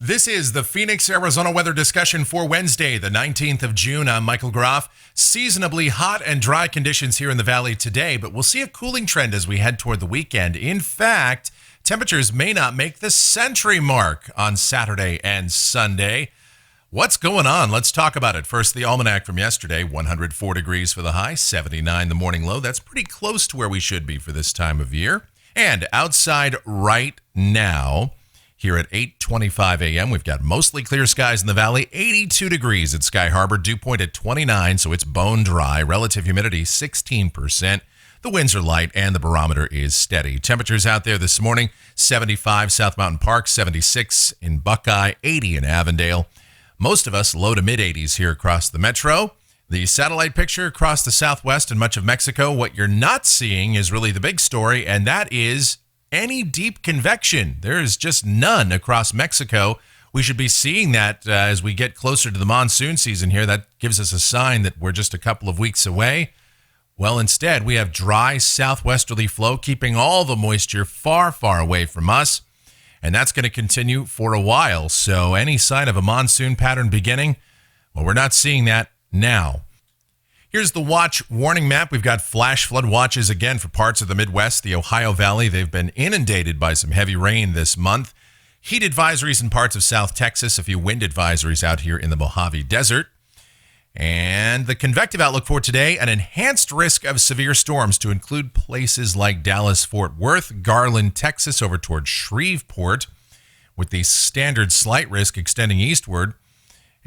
This is the Phoenix, Arizona weather discussion for Wednesday, the 19th of June. I'm Michael Groff. Seasonably hot and dry conditions here in the valley today, but we'll see a cooling trend as we head toward the weekend. In fact, temperatures may not make the century mark on Saturday and Sunday. What's going on? Let's talk about it. First, the almanac from yesterday, 104 degrees for the high, 79 the morning low. That's pretty close to where we should be for this time of year. And outside right now, here at 8:25 a.m., we've got mostly clear skies in the valley, 82 degrees at Sky Harbor, dew point at 29, so it's bone dry, relative humidity 16%. The winds are light and the barometer is steady. Temperatures out there this morning, 75 South Mountain Park, 76 in Buckeye, 80 in Avondale. Most of us low to mid-80s here across the metro. The satellite picture across the southwest and much of Mexico, what you're not seeing is really the big story, and that is any deep convection. There is just none across Mexico. We should be seeing that as we get closer to the monsoon season here. That gives us a sign that we're just a couple of weeks away. Well, instead, we have dry southwesterly flow keeping all the moisture far, far away from us. And that's going to continue for a while. So any sign of a monsoon pattern beginning, well, we're not seeing that now. Here's the watch warning map. We've got flash flood watches again for parts of the Midwest, the Ohio Valley. They've been inundated by some heavy rain this month. Heat advisories in parts of South Texas, a few wind advisories out here in the Mojave Desert. And the convective outlook for today, an enhanced risk of severe storms to include places like Dallas-Fort Worth, Garland, Texas, over toward Shreveport, with the standard slight risk extending eastward,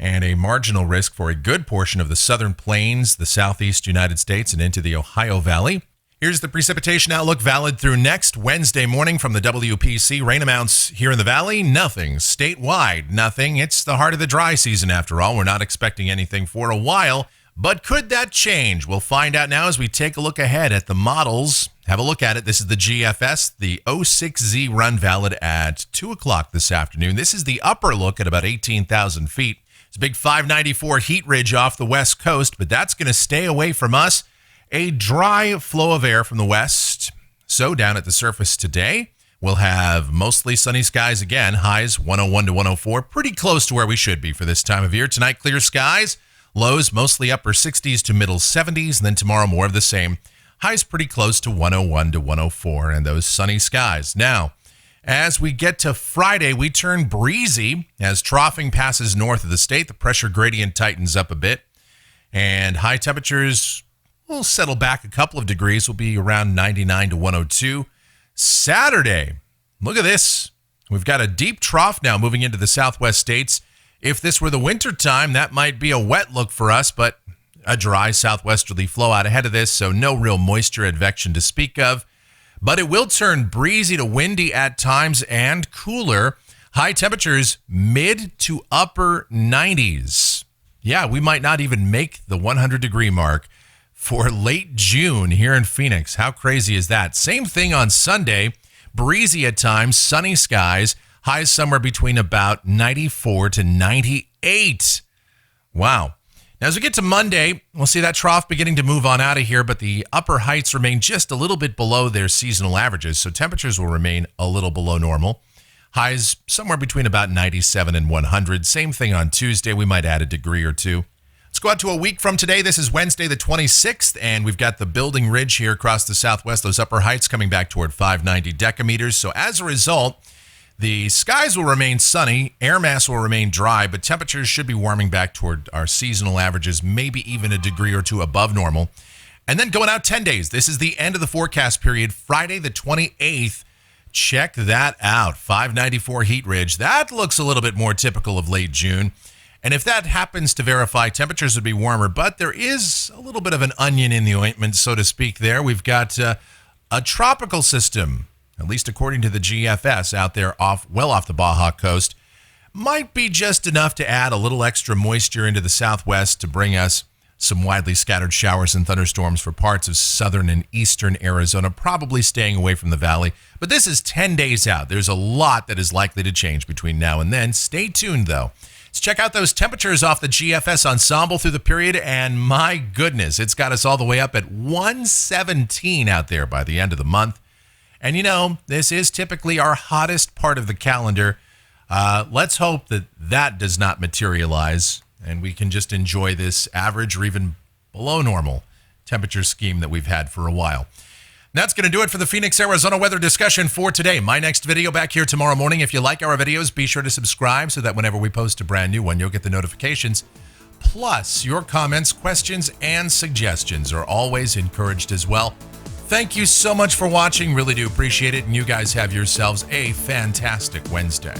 and a marginal risk for a good portion of the southern plains, the southeast United States, and into the Ohio Valley. Here's the precipitation outlook valid through next Wednesday morning from the WPC. Rain amounts here in the valley, nothing. Statewide, nothing. It's the heart of the dry season after all. We're not expecting anything for a while, but could that change? We'll find out now as we take a look ahead at the models. Have a look at it. This is the GFS, the 06Z run valid at 2 o'clock this afternoon. This is the upper look at about 18,000 feet. It's a big 594 heat ridge off the west coast, but that's going to stay away from us. A dry flow of air from the west. So down at the surface today, we'll have mostly sunny skies again. Highs 101 to 104, pretty close to where we should be for this time of year. Tonight, clear skies. Lows mostly upper 60s to middle 70s, and then tomorrow more of the same. Highs pretty close to 101 to 104, and those sunny skies. Now, as we get to Friday, we turn breezy as troughing passes north of the state. The pressure gradient tightens up a bit, and high temperatures will settle back a couple of degrees. Will be around 99 to 102. Saturday, look at this. We've got a deep trough now moving into the southwest states. If this were the winter time, that might be a wet look for us, but a dry southwesterly flow out ahead of this, so no real moisture advection to speak of. But it will turn breezy to windy at times and cooler. High temperatures mid to upper 90s. Yeah, we might not even make the 100-degree mark for late June here in Phoenix. How crazy is that? Same thing on Sunday. Breezy at times, sunny skies. Highs somewhere between about 94 to 98. Wow. Now, as we get to Monday, we'll see that trough beginning to move on out of here, but the upper heights remain just a little bit below their seasonal averages, so temperatures will remain a little below normal. Highs somewhere between about 97 and 100. Same thing on Tuesday. We might add a degree or two. Let's go out to a week from today. This is Wednesday the 26th, and we've got the building ridge here across the southwest, those upper heights coming back toward 590 decameters. So as a result, the skies will remain sunny, air mass will remain dry, but temperatures should be warming back toward our seasonal averages, maybe even a degree or two above normal. And then going out 10 days, this is the end of the forecast period, Friday the 28th. Check that out, 594 heat ridge. That looks a little bit more typical of late June. And if that happens to verify, temperatures would be warmer, but there is a little bit of an onion in the ointment, so to speak there. We've got a tropical system, at least according to the GFS, out there well off the Baja coast. Might be just enough to add a little extra moisture into the southwest to bring us some widely scattered showers and thunderstorms for parts of southern and eastern Arizona, probably staying away from the valley. But this is 10 days out. There's a lot that is likely to change between now and then. Stay tuned, though. Let's check out those temperatures off the GFS ensemble through the period, and my goodness, it's got us all the way up at 117 out there by the end of the month. And you know, this is typically our hottest part of the calendar. Let's hope that that does not materialize and we can just enjoy this average or even below normal temperature scheme that we've had for a while. That's going to do it for the Phoenix, Arizona weather discussion for today. My next video back here tomorrow morning. If you like our videos, be sure to subscribe so that whenever we post a brand new one, you'll get the notifications. Plus, your comments, questions, and suggestions are always encouraged as well. Thank you so much for watching. Really do appreciate it. And you guys have yourselves a fantastic Wednesday.